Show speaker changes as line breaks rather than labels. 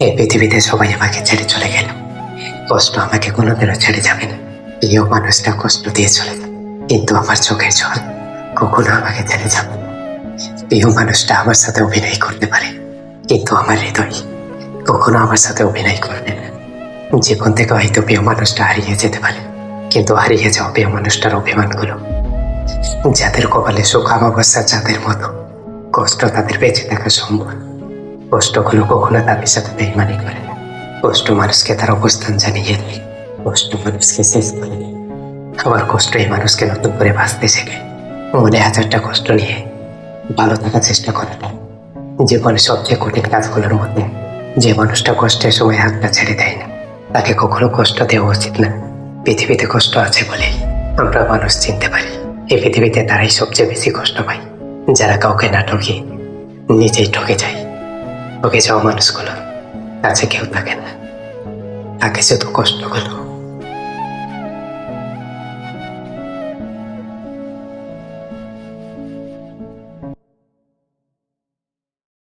এই পৃথিবীতে সবাই আমাকে ছেড়ে চলে গেল, কষ্ট আমাকে কোনোদিনও ছেড়ে যাবে না। প্রিয় মানুষটা কষ্ট দিয়ে চলে যাবে, কিন্তু আমার চোখের জল কখনো আমাকে ছেড়ে যাবে না। প্রিয় মানুষটা আমার সাথে অভিনয় করতে পারে, কিন্তু আমার হৃদয় কখনো আমার সাথে অভিনয় করবে না। জীবন থেকে হয়তো প্রিয় মানুষটা হারিয়ে যেতে পারে, কিন্তু হারিয়ে যাওয়া প্রিয় মানুষটার অভিমানগুলো, যাদের কপালে সুখ অমাবস্যা চাঁদের মতো, কষ্ট তাদের বেঁচে থাকা সম্ভব। কষ্টগুলো কখনো তাদের সাথে বেইমানি করে না। কষ্ট মানুষকে তার অবস্থান জানিয়ে দেয়, কষ্ট মানুষকে শেষ করে দেয়। আবার কষ্ট এই মানুষকে নতুন করে বাঁচতে শেখায়। মনে হাজারটা কষ্ট নিয়ে ভালো থাকার চেষ্টা করাটা জীবনের সবচেয়ে কঠিন কাজগুলোর মধ্যে। যে মানুষটা কষ্টের সময় হাতটা ছেড়ে দেয় না, তাকে কখনো কষ্ট দেওয়া উচিত না। পৃথিবীতে কষ্ট আছে বলেই আমরা মানুষ চিনতে পারি। এই পৃথিবীতে তারাই সবচেয়ে বেশি কষ্ট পায়, যারা কাউকে না ঠকে নিজেই ঠকে যায়। ঠকে যাওয়া মানুষগুলো কাছে কেউ থাকে না, তাকে শুধু কষ্টগুলো।